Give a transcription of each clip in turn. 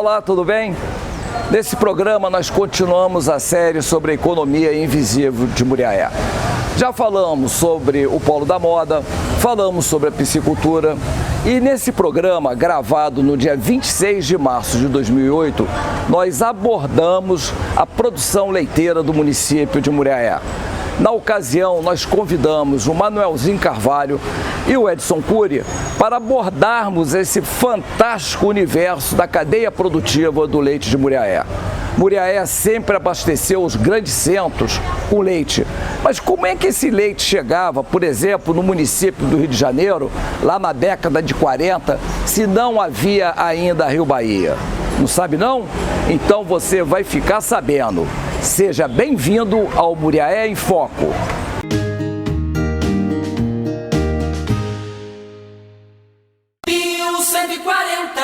Olá, tudo bem? Nesse programa nós continuamos a série sobre a economia invisível de Muriaé. Já falamos sobre o polo da moda, falamos sobre a piscicultura e nesse programa, gravado no dia 26 de março de 2008, nós abordamos a produção leiteira do município de Muriaé. Na ocasião, nós convidamos o Manuelzinho Carvalho e o Edson Cury para abordarmos esse fantástico universo da cadeia produtiva do leite de Muriaé. Muriaé sempre abasteceu os grandes centros com leite. Mas como é que esse leite chegava, por exemplo, no município do Rio de Janeiro, lá na década de 40, se não havia ainda Rio Bahia? Não sabe não? Então você vai ficar sabendo. Seja bem-vindo ao Muriaé em Foco. Rio 140,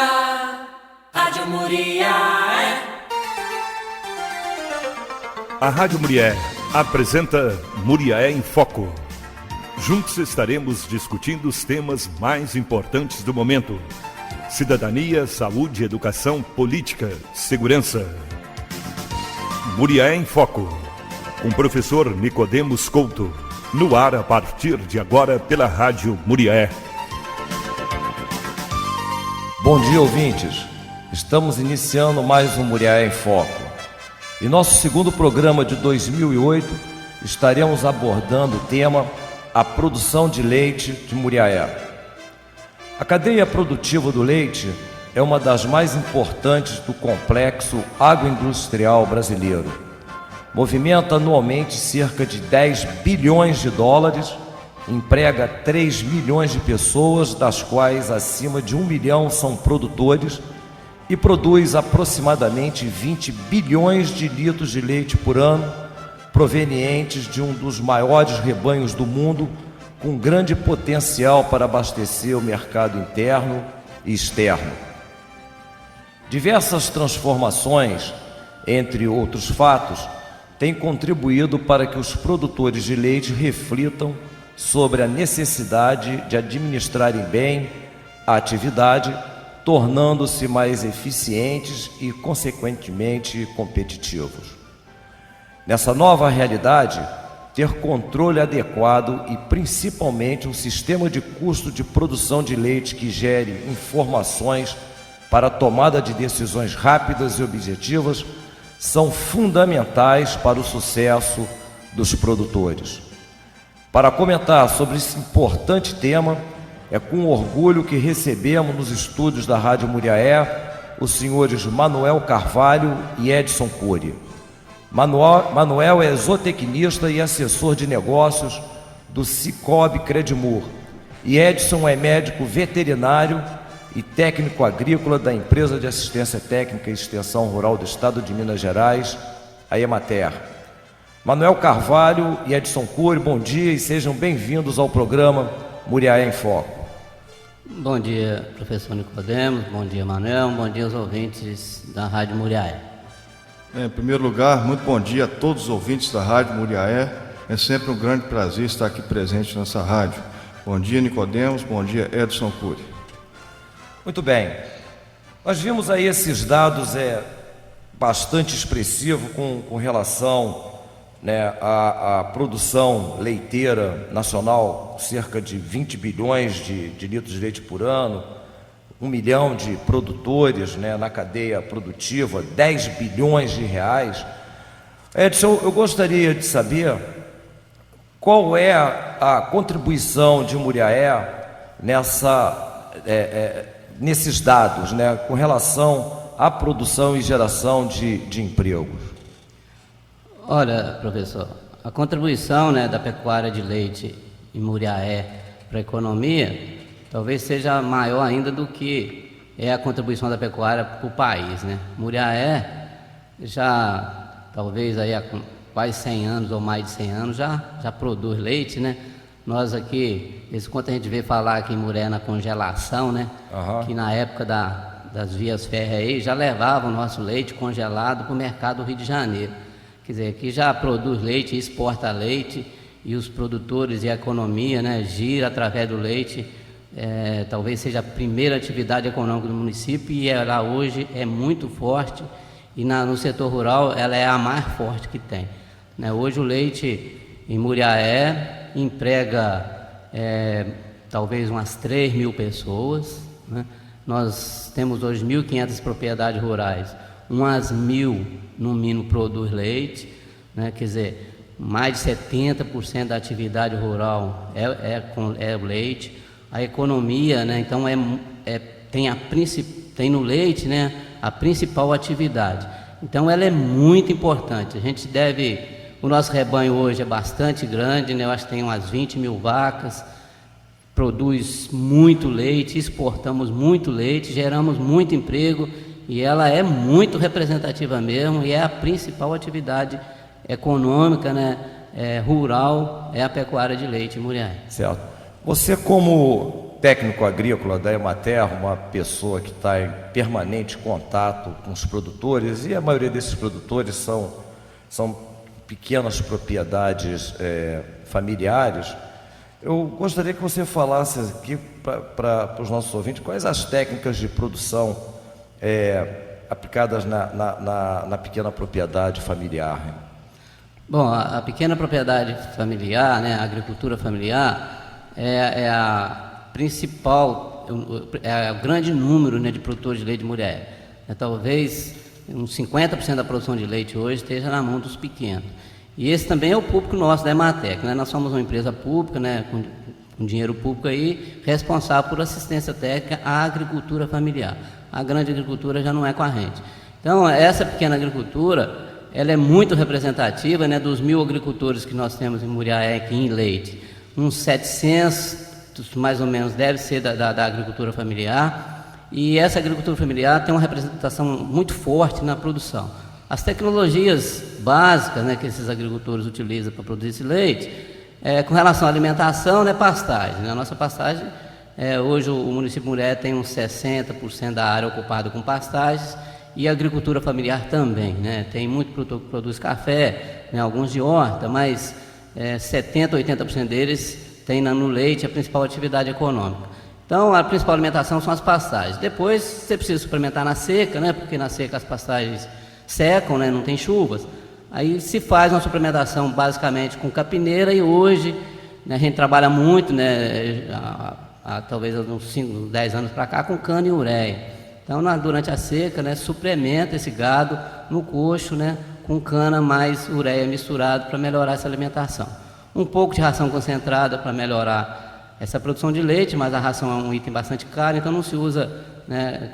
Rádio Muriaé. A Rádio Muriaé apresenta Muriaé em Foco. Juntos estaremos discutindo os temas mais importantes do momento: cidadania, saúde, educação, política, segurança. Muriaé em Foco, com o professor Nicodemos Couto, no ar a partir de agora pela Rádio Muriaé. Bom dia, ouvintes. Estamos iniciando mais um Muriaé em Foco. Em nosso segundo programa de 2008, estaremos abordando o tema a produção de leite de Muriaé. A cadeia produtiva do leite é uma das mais importantes do complexo agroindustrial brasileiro. Movimenta anualmente cerca de 10 bilhões de dólares, emprega 3 milhões de pessoas, das quais acima de 1 milhão são produtores, e produz aproximadamente 20 bilhões de litros de leite por ano, provenientes de um dos maiores rebanhos do mundo, com grande potencial para abastecer o mercado interno e externo. Diversas transformações, entre outros fatos, têm contribuído para que os produtores de leite reflitam sobre a necessidade de administrarem bem a atividade, tornando-se mais eficientes e, consequentemente, competitivos. Nessa nova realidade, ter controle adequado e, principalmente, um sistema de custo de produção de leite que gere informações para a tomada de decisões rápidas e objetivas são fundamentais para o sucesso dos produtores. Para comentar sobre esse importante tema, é com orgulho que recebemos nos estúdios da Rádio Muriaé os senhores Manuel Carvalho e Edson Cury. Manuel é zootecnista e assessor de negócios do Cicobi Credimur, e Edson é médico veterinário e técnico agrícola da Empresa de Assistência Técnica e Extensão Rural do Estado de Minas Gerais, a Emater. Manuel Carvalho e Edson Cury, bom dia e sejam bem-vindos ao programa Muriaé em Foco. Bom dia, professor Nicodemos, bom dia, Manuel, bom dia aos ouvintes da Rádio Muriaé. Em primeiro lugar, muito bom dia a todos os ouvintes da Rádio Muriaé. É sempre um grande prazer estar aqui presente nessa rádio. Bom dia, Nicodemos, bom dia, Edson Cury. Muito bem, nós vimos aí esses dados bastante expressivos com relação, né, à produção leiteira nacional, cerca de 20 bilhões de litros de leite por ano, 1 milhão de produtores, né, na cadeia produtiva, 10 bilhões de reais. Edson, eu gostaria de saber qual é a contribuição de Muriaé nesses dados, né, com relação à produção e geração de empregos. Olha, professor, a contribuição, né, da pecuária de leite em Muriaé para a economia talvez seja maior ainda do que é a contribuição da pecuária para o país, né? Muriaé já, talvez aí há quase 100 anos ou mais de 100 anos, já produz leite, né? Nós aqui, quando a gente vê falar aqui em Muriaé na congelação, né? Que na época das vias férreas aí, já levavam o nosso leite congelado para o mercado do Rio de Janeiro. Quer dizer, aqui já produz leite e exporta leite, e os produtores e a economia, né, gira através do leite talvez seja a primeira atividade econômica do município e ela hoje é muito forte e no setor rural ela é a mais forte que tem, né? Hoje o leite em Muriaé emprega talvez umas 3.000 pessoas, né? Nós temos hoje 1.500 propriedades rurais, umas 1.000 no mínimo produz leite, né? Quer dizer, mais de 70% da atividade rural é o leite. A economia, né? Então tem no leite, né, a principal atividade. Então ela é muito importante. O nosso rebanho hoje é bastante grande, né? Eu acho que tem umas 20.000 vacas, produz muito leite, exportamos muito leite, geramos muito emprego e ela é muito representativa mesmo e é a principal atividade econômica, né, rural, é a pecuária de leite em Muriaé. Certo. Você, como técnico agrícola da Emater, uma pessoa que está em permanente contato com os produtores, e a maioria desses produtores são pequenas propriedades familiares, eu gostaria que você falasse aqui para os nossos ouvintes quais as técnicas de produção aplicadas na pequena propriedade familiar. Bom, a pequena propriedade familiar, né, a agricultura familiar, é a principal, é o grande número, né, de produtores de leite de Muriaé. Talvez uns 50% da produção de leite hoje esteja na mão dos pequenos. E esse também é o público nosso da Emater, né? Nós somos uma empresa pública, né, com dinheiro público aí, responsável por assistência técnica à agricultura familiar. A grande agricultura já não é com a gente. Então, essa pequena agricultura, ela é muito representativa, né, dos 1.000 agricultores que nós temos em Muriaé aqui em leite. Uns 700, mais ou menos, deve ser da agricultura familiar. E essa agricultura familiar tem uma representação muito forte na produção. As tecnologias básicas, né, que esses agricultores utilizam para produzir esse leite, com relação à alimentação, né, pastagem. Né? A nossa pastagem, hoje o município de Muriaé tem uns 60% da área ocupada com pastagens e a agricultura familiar também. Né? Tem muito produtor que produz café, né, alguns de horta, mas 70%, 80% deles tem no leite a principal atividade econômica. Então, a principal alimentação são as pastagens. Depois, você precisa suplementar na seca, né, porque na seca as pastagens secam, né, não tem chuvas. Aí se faz uma suplementação basicamente com capineira e hoje, né, a gente trabalha muito, né, talvez uns 5, 10 anos para cá, com cana e ureia. Então, durante a seca, né, suplementa esse gado no coxo, né, com cana mais ureia misturado para melhorar essa alimentação. Um pouco de ração concentrada para melhorar essa produção de leite, mas a ração é um item bastante caro, então não se usa, né,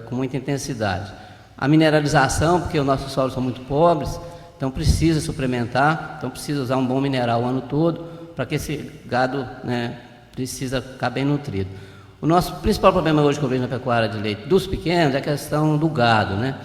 com muita intensidade. A mineralização, porque os nossos solos são muito pobres, então precisa suplementar, então precisa usar um bom mineral o ano todo para que esse gado, né, precisa ficar bem nutrido. O nosso principal problema hoje que eu vejo na pecuária de leite dos pequenos é a questão do gado, né?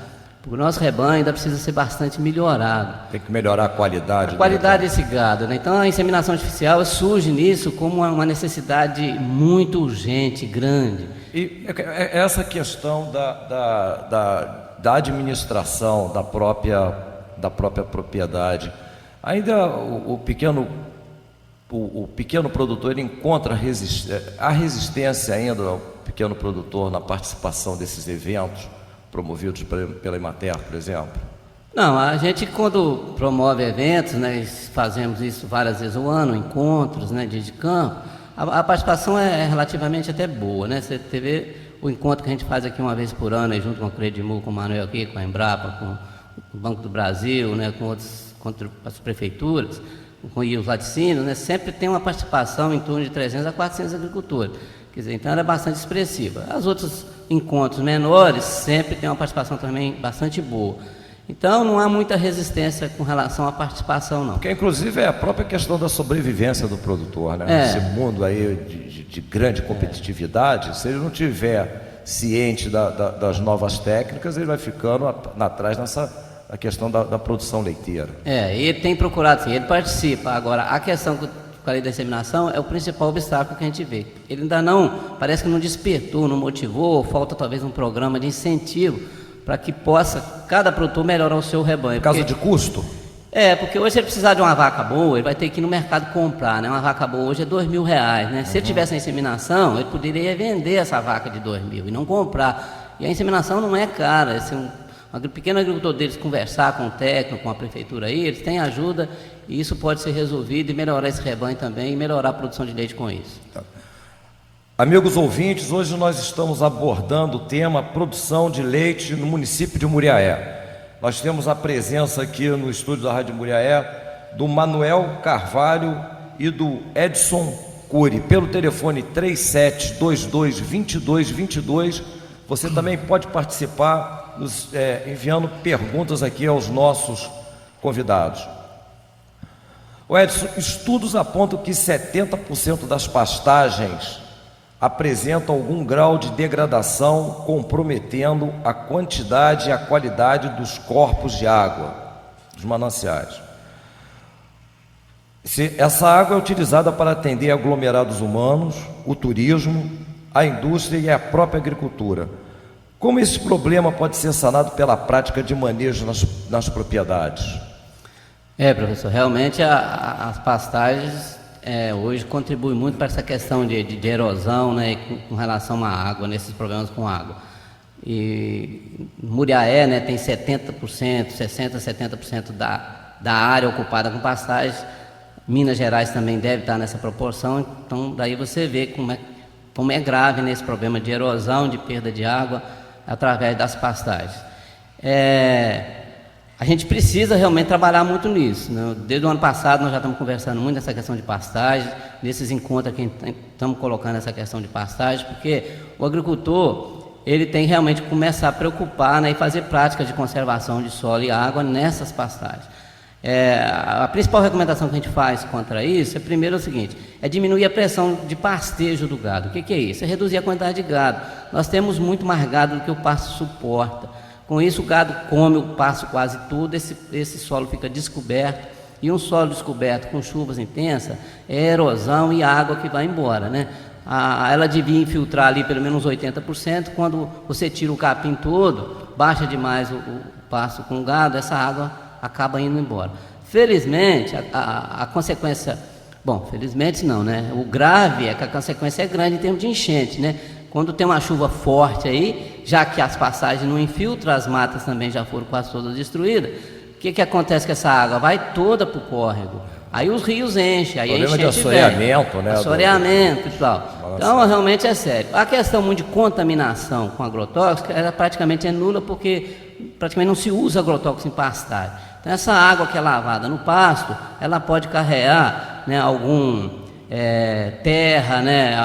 Porque o nosso rebanho ainda precisa ser bastante melhorado. Tem que melhorar a qualidade. A qualidade desse gado, né? Então a inseminação artificial surge nisso como uma necessidade muito urgente, grande. E essa questão da administração da própria propriedade, ainda o pequeno produtor ele encontra a resistência ainda do pequeno produtor na participação desses eventos promovidos pela Emater, por exemplo? Não, a gente quando promove eventos, né, fazemos isso várias vezes ao ano, encontros, né, de campo, a participação é relativamente até boa, né? Você teve o encontro que a gente faz aqui uma vez por ano, aí, junto com o Credimu, com o Manuel aqui, com a Embrapa, com o Banco do Brasil, né, com as prefeituras, com os laticínios, né, sempre tem uma participação em torno de 300 a 400 agricultores. Quer dizer, então ela é bastante expressiva. Os outros encontros menores sempre tem uma participação também bastante boa. Então não há muita resistência com relação à participação, não. Porque inclusive é a própria questão da sobrevivência do produtor, né? Esse mundo aí de grande competitividade, se ele não tiver ciente das novas técnicas, ele vai ficando atrás a questão da produção leiteira. E ele tem procurado, sim, ele participa. Agora, a questão que eu falei da inseminação é o principal obstáculo que a gente vê. Ele ainda parece que não despertou, não motivou, falta talvez um programa de incentivo para que possa cada produtor melhorar o seu rebanho. Por causa de custo? Porque hoje se ele precisar de uma vaca boa, ele vai ter que ir no mercado comprar, né? Uma vaca boa hoje é R$2.000, né? Se ele tivesse a inseminação, ele poderia vender essa vaca de R$2.000 e não comprar. E a inseminação não é cara. Se um pequeno agricultor deles conversar com o técnico, com a prefeitura aí, eles têm ajuda e isso pode ser resolvido e melhorar esse rebanho também e melhorar a produção de leite com isso. Amigos ouvintes, hoje nós estamos abordando o tema produção de leite no município de Muriaé. Nós temos a presença aqui no estúdio da Rádio Muriaé do Manuel Carvalho e do Edson Cury, pelo telefone 3722-2222. Você também pode participar enviando perguntas aqui aos nossos convidados. O Edson, estudos apontam que 70% das pastagens apresentam algum grau de degradação, comprometendo a quantidade e a qualidade dos corpos de água, dos mananciais. Essa água é utilizada para atender aglomerados humanos, o turismo, a indústria e a própria agricultura. Como esse problema pode ser sanado pela prática de manejo nas propriedades? Professor, realmente as pastagens hoje contribui muito para essa questão de erosão, né, com relação à água, nesses problemas com água. E Muriaé, né, tem 70%, 60%, 70% da área ocupada com pastagens. Minas Gerais também deve estar nessa proporção. Então, daí você vê como é grave nesse problema de erosão, de perda de água através das pastagens. A gente precisa realmente trabalhar muito nisso, né? Desde o ano passado nós já estamos conversando muito nessa questão de pastagem, nesses encontros que estamos colocando essa questão de pastagem, porque o agricultor ele tem realmente que começar a preocupar, né, e fazer práticas de conservação de solo e água nessas pastagens. A principal recomendação que a gente faz contra isso é, primeiro, o seguinte: é diminuir a pressão de pastejo do gado. O que é isso? É reduzir a quantidade de gado. Nós temos muito mais gado do que o pasto suporta. Com isso, o gado come o pasto quase todo, esse solo fica descoberto, e um solo descoberto com chuvas intensas é erosão e água que vai embora, né? Ela devia infiltrar ali pelo menos 80%, quando você tira o capim todo, baixa demais o pasto com o gado, essa água acaba indo embora. Felizmente, a consequência... Bom, felizmente não, né? O grave é que a consequência é grande em termos de enchente, né? Quando tem uma chuva forte aí, já que as passagens não infiltram, as matas também já foram quase todas destruídas, o que acontece com essa água? Vai toda para o córrego. Aí os rios enchem, aí problema a enchente de assoreamento, né? Assoreamento e tal. Então, realmente é sério. A questão muito de contaminação com agrotóxico, ela praticamente é nula, porque praticamente não se usa agrotóxico em pastagem. Então, essa água que é lavada no pasto, ela pode carregar, né, terra, né,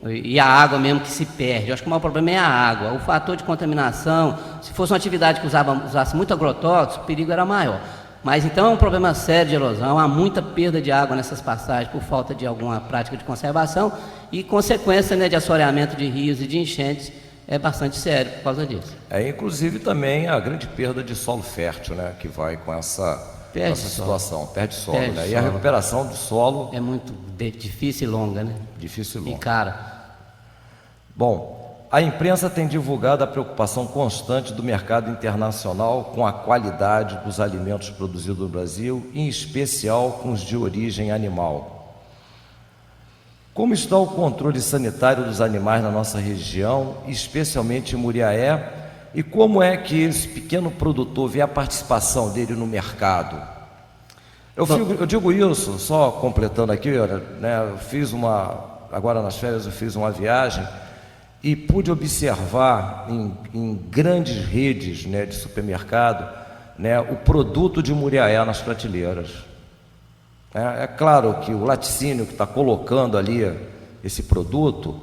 e a água mesmo que se perde. Eu acho que o maior problema é a água. O fator de contaminação, se fosse uma atividade que usasse muito agrotóxico, o perigo era maior. Mas então é um problema sério de erosão, há muita perda de água nessas pastagens por falta de alguma prática de conservação e consequência, né, de assoreamento de rios e de enchentes é bastante sério por causa disso. Inclusive também a grande perda de solo fértil, né, que vai com essa situação, perde solo, né? E a recuperação do solo é muito difícil e longa, né? Difícil e longa. E cara. Bom, a imprensa tem divulgado a preocupação constante do mercado internacional com a qualidade dos alimentos produzidos no Brasil, em especial com os de origem animal. Como está o controle sanitário dos animais na nossa região, especialmente em Muriaé, e como é que esse pequeno produtor vê a participação dele no mercado? Eu digo isso, só completando aqui, né, agora nas férias eu fiz uma viagem e pude observar em grandes redes, né, de supermercado, né, o produto de Muriaé nas prateleiras. É claro que o laticínio que está colocando ali esse produto,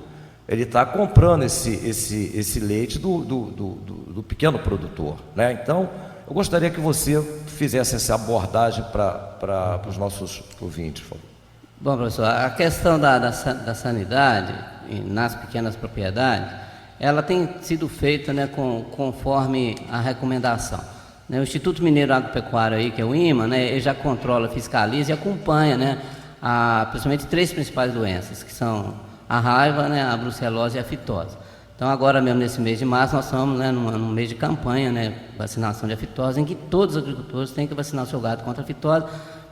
ele está comprando esse leite do pequeno produtor, né? Então, eu gostaria que você fizesse essa abordagem para os nossos ouvintes, por favor. Bom, professor, a questão da sanidade nas pequenas propriedades, ela tem sido feita, né, conforme a recomendação. O Instituto Mineiro Agropecuário, aí, que é o IMA, né, ele já controla, fiscaliza e acompanha, né, principalmente 3 principais doenças, que são a raiva, né, a brucelose e a fitose. Então agora mesmo nesse mês de março nós estamos, né, num mês de campanha, né, vacinação de afitose, em que todos os agricultores têm que vacinar o seu gado contra a afitose,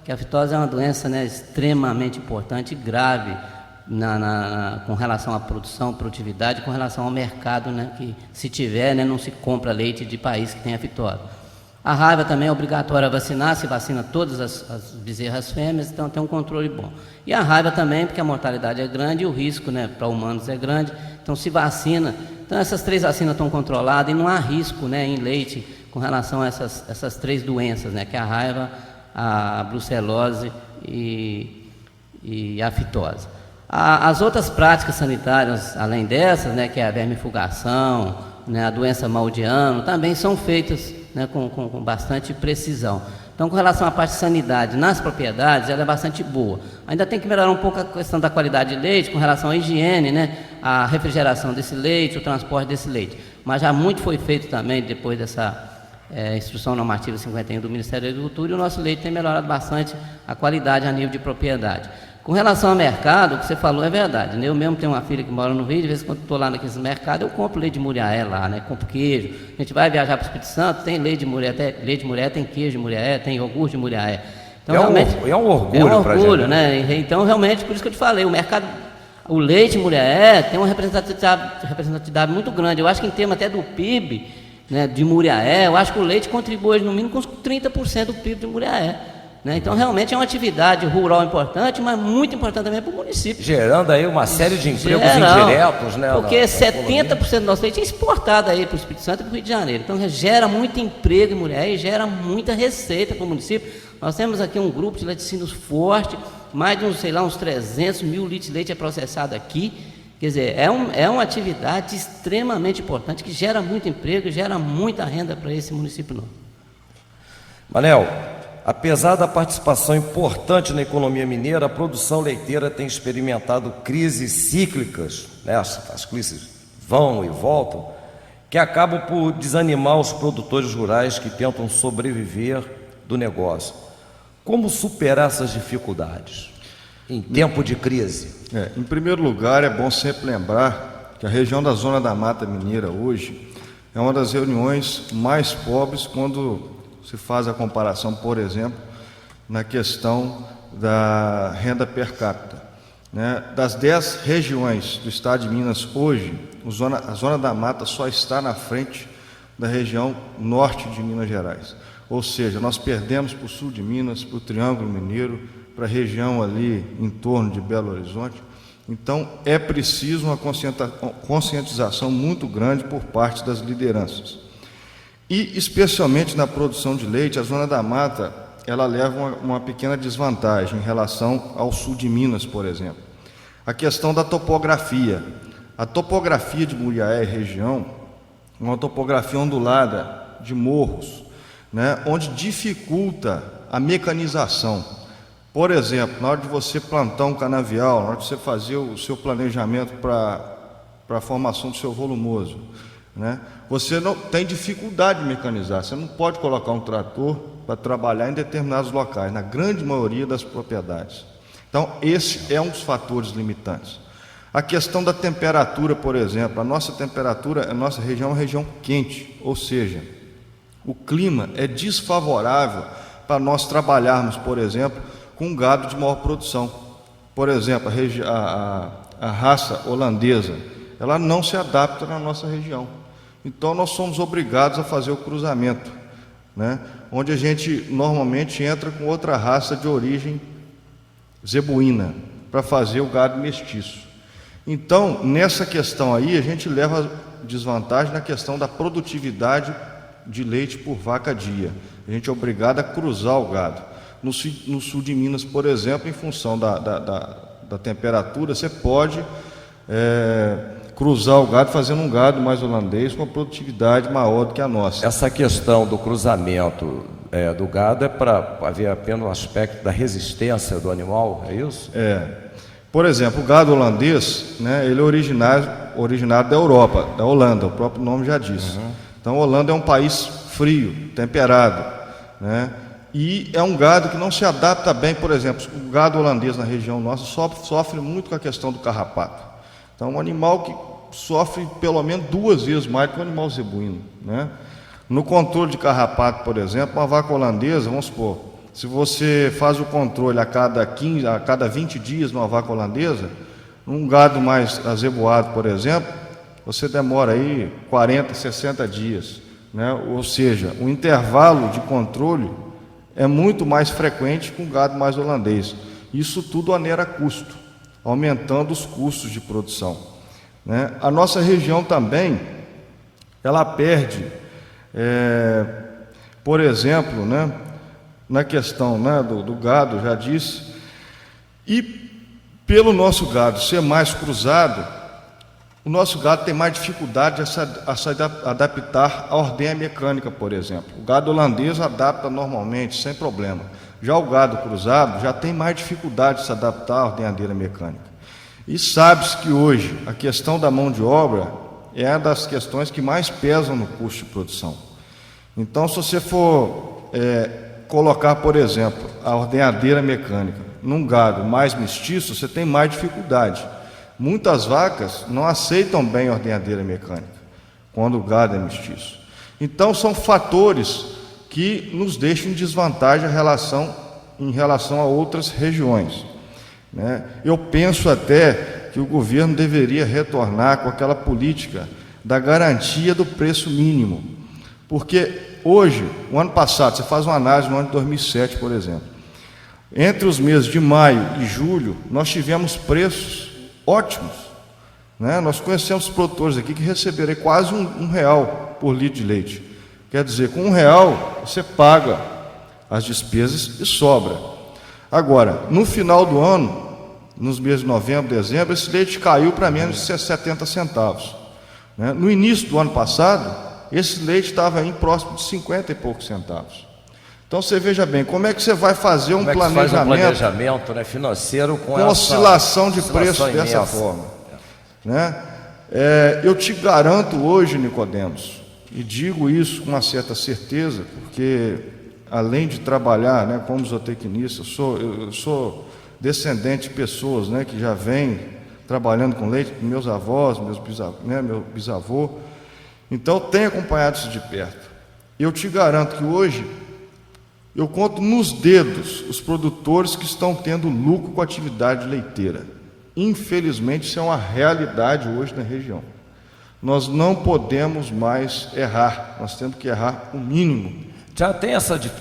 que a afitose é uma doença, né, extremamente importante e grave com relação à produção, produtividade, com relação ao mercado, né, que se tiver, né, não se compra leite de país que tem afitose. A raiva também é obrigatória vacinar, se vacina todas as bezerras fêmeas, então tem um controle bom. E a raiva também, porque a mortalidade é grande e o risco, né, para humanos é grande, então se vacina. Então essas 3 vacinas estão controladas e não há risco, né, em leite com relação a essas 3 doenças, né, que é a raiva, a brucelose e a fitose. As outras práticas sanitárias, além dessas, né, que é a vermifugação, né, a doença mal de ano, também são feitas, né, com bastante precisão. Então, com relação à parte de sanidade nas propriedades, ela é bastante boa. Ainda tem que melhorar um pouco a questão da qualidade de leite, com relação à higiene, né, a refrigeração desse leite, o transporte desse leite. Mas já muito foi feito também, depois dessa Instrução Normativa 51 do Ministério da Agricultura, e o nosso leite tem melhorado bastante a qualidade a nível de propriedade. Com relação ao mercado, o que você falou é verdade, né? Eu mesmo tenho uma filha que mora no Rio, de vez em quando estou lá naqueles mercados, eu compro leite de Muriaé lá, né? Compro queijo. A gente vai viajar para o Espírito Santo, tem leite de Muriaé, tem queijo de Muriaé, tem iogurte de Muriaé. Então, realmente, é um orgulho pra gente, né? Então, realmente, por isso que eu te falei, o mercado, o leite Muriaé tem uma representatividade muito grande. Eu acho que em termos até do PIB, né, de Muriaé, eu acho que o leite contribui no mínimo com uns 30% do PIB de Muriaé. Né? Então, realmente é uma atividade rural importante, mas muito importante também para o município. Gerando aí uma série de empregos indiretos, né? Porque 70% do nosso leite é exportado aí para o Espírito Santo e para o Rio de Janeiro. Então, gera muito emprego em Muriaé e gera muita receita para o município. Nós temos aqui um grupo de laticínios forte, mais de uns 300 mil litros de leite é processado aqui. Quer dizer, é uma atividade extremamente importante que gera muito emprego e gera muita renda para esse município novo. Manel, apesar da participação importante na economia mineira, a produção leiteira tem experimentado crises cíclicas, né? As crises vão e voltam, que acabam por desanimar os produtores rurais que tentam sobreviver do negócio. Como superar essas dificuldades em tempo de crise? Em primeiro lugar, é bom sempre lembrar que a região da Zona da Mata Mineira hoje é uma das regiões mais pobres quando se faz a comparação, por exemplo, na questão da renda per capita. Né? Das 10 regiões do estado de Minas hoje, a Zona da Mata só está na frente da região norte de Minas Gerais. Ou seja, nós perdemos para o sul de Minas, para o Triângulo Mineiro, para a região ali em torno de Belo Horizonte. Então, é preciso uma conscientização muito grande por parte das lideranças. E, especialmente na produção de leite, a Zona da Mata, ela leva uma pequena desvantagem em relação ao sul de Minas, por exemplo. A questão da topografia. A topografia de Muriaé e região é uma topografia ondulada, de morros, né, onde dificulta a mecanização. Por exemplo, na hora de você plantar um canavial, na hora de você fazer o seu planejamento para a formação do seu volumoso, né, você não tem dificuldade de mecanizar. Você não pode colocar um trator para trabalhar em determinados locais, na grande maioria das propriedades. Então, esse é um dos fatores limitantes. A questão da temperatura, por exemplo, a nossa região é uma região quente, ou seja, o clima é desfavorável para nós trabalharmos, por exemplo, com gado de maior produção. Por exemplo, a raça holandesa, ela não se adapta na nossa região. Então, nós somos obrigados a fazer o cruzamento, né? Onde a gente normalmente entra com outra raça de origem zebuína, para fazer o gado mestiço. Então, nessa questão aí, a gente leva desvantagem na questão da produtividade de leite por vaca dia. A gente é obrigado a cruzar o gado. No sul de Minas, por exemplo, em função da temperatura, você pode cruzar o gado fazendo um gado mais holandês com uma produtividade maior do que a nossa. Essa questão do cruzamento do gado é para haver apenas o aspecto da resistência do animal, é isso? Por exemplo, o gado holandês, né, ele é originário da Europa, da Holanda, o próprio nome já diz. Então, a Holanda é um país frio, temperado, né? E é um gado que não se adapta bem, por exemplo, o gado holandês na região nossa sofre muito com a questão do carrapato. Então, um animal sofre pelo menos 2 vezes mais que o animal zebuíno, né? No controle de carrapato, por exemplo, uma vaca holandesa, vamos supor, se você faz o controle a cada 20 dias numa vaca holandesa, um gado mais azeboado, por exemplo, você demora aí 40, 60 dias, né? Ou seja, o intervalo de controle é muito mais frequente com o gado mais holandês. Isso tudo onera custo, aumentando os custos de produção, né? A nossa região também, ela perde, por exemplo, né, na questão, né, do gado, já disse, e pelo nosso gado ser mais cruzado, o nosso gado tem mais dificuldade a se adaptar à ordenha mecânica, por exemplo. O gado holandês adapta normalmente, sem problema. Já o gado cruzado já tem mais dificuldade de se adaptar à ordenhadeira mecânica. E sabe-se que hoje a questão da mão de obra é uma das questões que mais pesam no custo de produção. Então, se você for colocar, por exemplo, a ordenhadeira mecânica num gado mais mestiço, você tem mais dificuldade. Muitas vacas não aceitam bem a ordenhadeira mecânica quando o gado é mestiço. Então, são fatores que nos deixam em desvantagem em relação a outras regiões, né? Eu penso até que o governo deveria retornar com aquela política da garantia do preço mínimo, porque hoje, o ano passado, você faz uma análise no ano de 2007, por exemplo, entre os meses de maio e julho, nós tivemos preços ótimos, né? Nós conhecemos produtores aqui que receberam quase R$1 por litro de leite. Quer dizer, com R$1 você paga as despesas e sobra. Agora, no final do ano, nos meses de novembro, dezembro, esse leite caiu para menos de 70 centavos, né? No início do ano passado, esse leite estava em próximo de 50 e poucos centavos. Então você veja bem, como é que você vai fazer um planejamento, né, financeiro com essa oscilação de preço dessa forma, né? Eu te garanto hoje, Nicodemos, e digo isso com uma certa certeza, porque além de trabalhar, né, como zootecnista, eu sou descendente de pessoas, né, que já vêm trabalhando com leite, meus avós, meu bisavô. Então eu tenho acompanhado isso de perto. Eu te garanto que hoje eu conto nos dedos os produtores que estão tendo lucro com a atividade leiteira. Infelizmente, isso é uma realidade hoje na região. Nós não podemos mais errar, nós temos que errar o mínimo. Já tem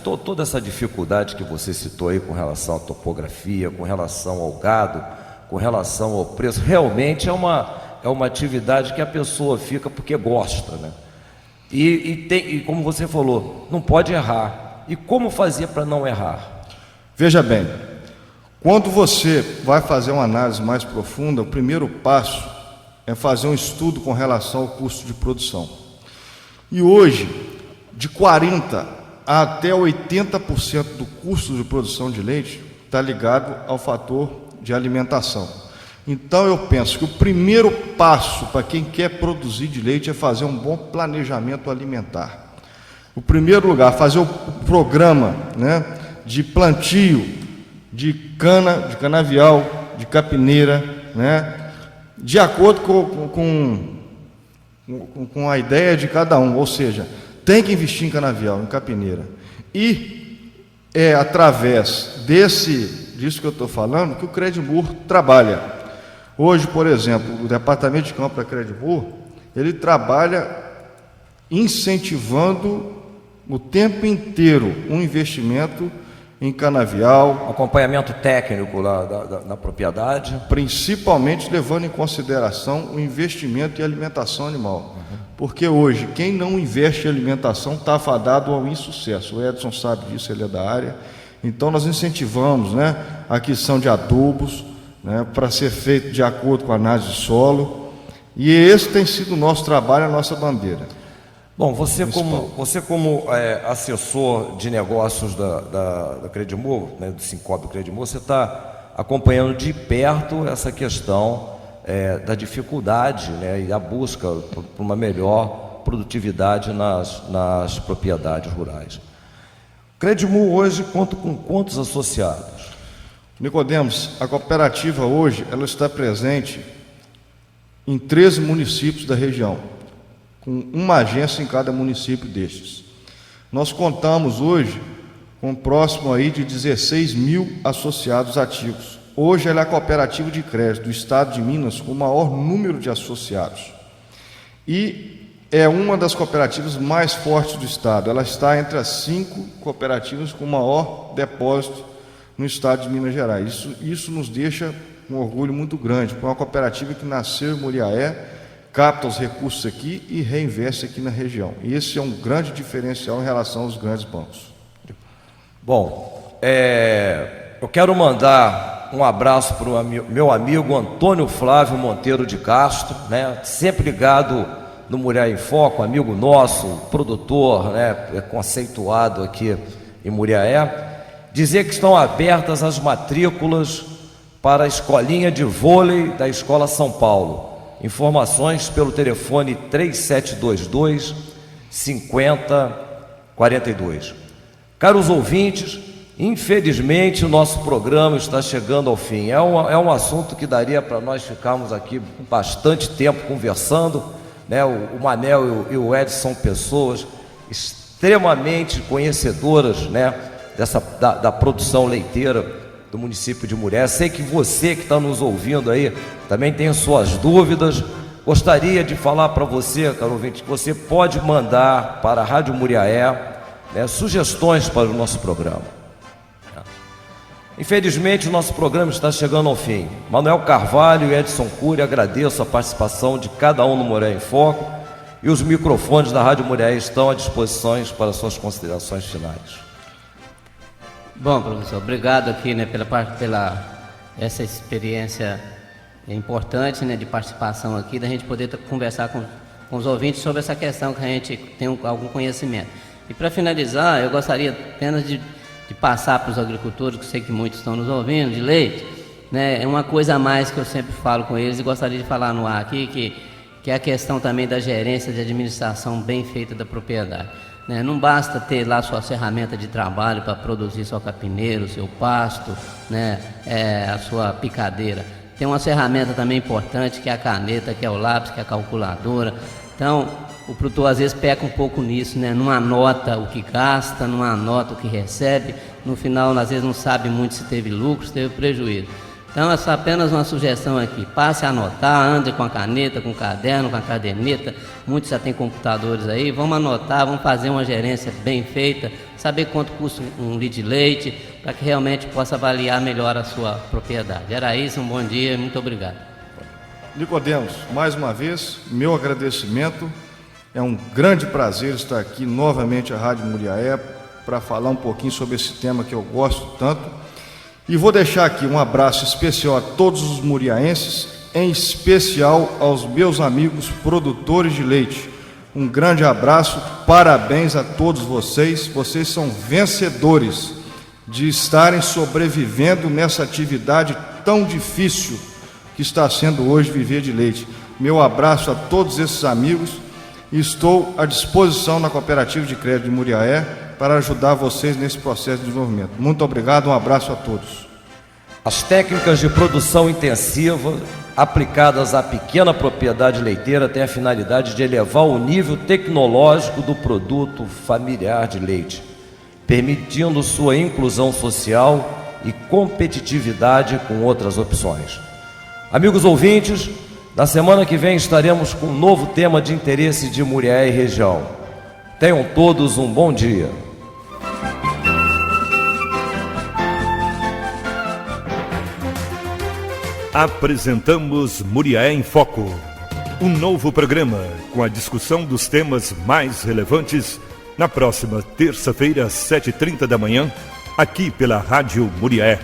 toda essa dificuldade que você citou aí com relação à topografia, com relação ao gado, com relação ao preço. Realmente é uma atividade que a pessoa fica porque gosta, né? E como você falou, não pode errar. E como fazer para não errar? Veja bem, quando você vai fazer uma análise mais profunda, o primeiro passo é fazer um estudo com relação ao custo de produção. E hoje, de 40% até 80% do custo de produção de leite está ligado ao fator de alimentação. Então eu penso que o primeiro passo para quem quer produzir de leite é fazer um bom planejamento alimentar. O primeiro lugar, fazer o programa, né, de plantio de canavial, de capineira, né, de acordo com a ideia de cada um, ou seja, tem que investir em canavial, em capineira. E é através disso que eu estou falando que o Credimur trabalha. Hoje, por exemplo, o Departamento de Campo da Credimur, ele trabalha incentivando o tempo inteiro um investimento em canavial. Acompanhamento técnico lá na propriedade. Principalmente levando em consideração o investimento em alimentação animal. Porque hoje, quem não investe em alimentação está fadado ao insucesso. O Edson sabe disso, ele é da área. Então nós incentivamos, né, a aquisição de adubos, né, para ser feito de acordo com a análise de solo. E esse tem sido o nosso trabalho, a nossa bandeira. Bom, você como assessor de negócios da Credimur, né, do Sincob do Credimur, você está acompanhando de perto essa questão da dificuldade, né, e a busca por uma melhor produtividade nas propriedades rurais. Credimur hoje conta com quantos associados? Nicodemos, a cooperativa hoje ela está presente em 13 municípios da região, com uma agência em cada município destes. Nós contamos hoje com próximo aí de 16 mil associados ativos. Hoje ela é a cooperativa de crédito do estado de Minas com o maior número de associados. E é uma das cooperativas mais fortes do estado. Ela está entre as 5 cooperativas com maior depósito no estado de Minas Gerais. Isso nos deixa um orgulho muito grande, porque é uma cooperativa que nasceu em Muriaé, capta os recursos aqui e reinveste aqui na região. E esse é um grande diferencial em relação aos grandes bancos. Bom, eu quero mandar um abraço para o meu amigo Antônio Flávio Monteiro de Castro, né, sempre ligado no Muriaé em Foco, amigo nosso, produtor, né, conceituado aqui em Muriaé. Dizer que estão abertas as matrículas para a escolinha de vôlei da Escola São Paulo. Informações pelo telefone 3722-5042. Caros ouvintes, infelizmente o nosso programa está chegando ao fim. É um assunto que daria para nós ficarmos aqui bastante tempo conversando, né? O Manel e o Edson são pessoas extremamente conhecedoras, né, da produção leiteira do município de Muriaé. Sei que você que está nos ouvindo aí também tem suas dúvidas. Gostaria de falar para você, caro ouvinte, que você pode mandar para a Rádio Muriaé, né, sugestões para o nosso programa. Infelizmente o nosso programa está chegando ao fim. Manuel Carvalho e Edson Cury, agradeço a participação de cada um no Muriaé em Foco, e os microfones da Rádio Muriaé estão à disposição para suas considerações finais. Bom, professor, obrigado aqui, né, pela essa experiência importante, né, de participação aqui, da gente poder conversar com os ouvintes sobre essa questão que a gente tem algum conhecimento. E para finalizar, eu gostaria apenas de passar para os agricultores, que eu sei que muitos estão nos ouvindo, de leite, né, é uma coisa a mais que eu sempre falo com eles e gostaria de falar no ar aqui, que é a questão também da gerência de administração bem feita da propriedade. Né? Não basta ter lá sua ferramenta de trabalho para produzir seu capineiro, seu pasto, né, a sua picadeira. Tem uma ferramenta também importante, que é a caneta, que é o lápis, que é a calculadora. Então, o produtor às vezes peca um pouco nisso, né? Não anota o que gasta, não anota o que recebe. No final, às vezes não sabe muito se teve lucro, se teve prejuízo. Então, essa é apenas uma sugestão aqui. Passe a anotar, ande com a caneta, com o caderno, com a caderneta. Muitos já têm computadores aí. Vamos anotar, vamos fazer uma gerência bem feita, saber quanto custa um litro de leite, para que realmente possa avaliar melhor a sua propriedade. Era isso, um bom dia e muito obrigado. Nicodemos, mais uma vez, meu agradecimento. É um grande prazer estar aqui novamente à Rádio Muriaé para falar um pouquinho sobre esse tema que eu gosto tanto. E vou deixar aqui um abraço especial a todos os muriaenses, em especial aos meus amigos produtores de leite. Um grande abraço, parabéns a todos vocês. Vocês são vencedores de estarem sobrevivendo nessa atividade tão difícil que está sendo hoje viver de leite. Meu abraço a todos esses amigos e estou à disposição na Cooperativa de Crédito de Muriaé para ajudar vocês nesse processo de desenvolvimento. Muito obrigado, um abraço a todos. As técnicas de produção intensiva aplicadas à pequena propriedade leiteira têm a finalidade de elevar o nível tecnológico do produto familiar de leite, permitindo sua inclusão social e competitividade com outras opções. Amigos ouvintes, na semana que vem estaremos com um novo tema de interesse de Muriaé e região. Tenham todos um bom dia. Apresentamos Muriaé em Foco, um novo programa com a discussão dos temas mais relevantes na próxima terça-feira, às 7h30 da manhã, aqui pela Rádio Muriaé.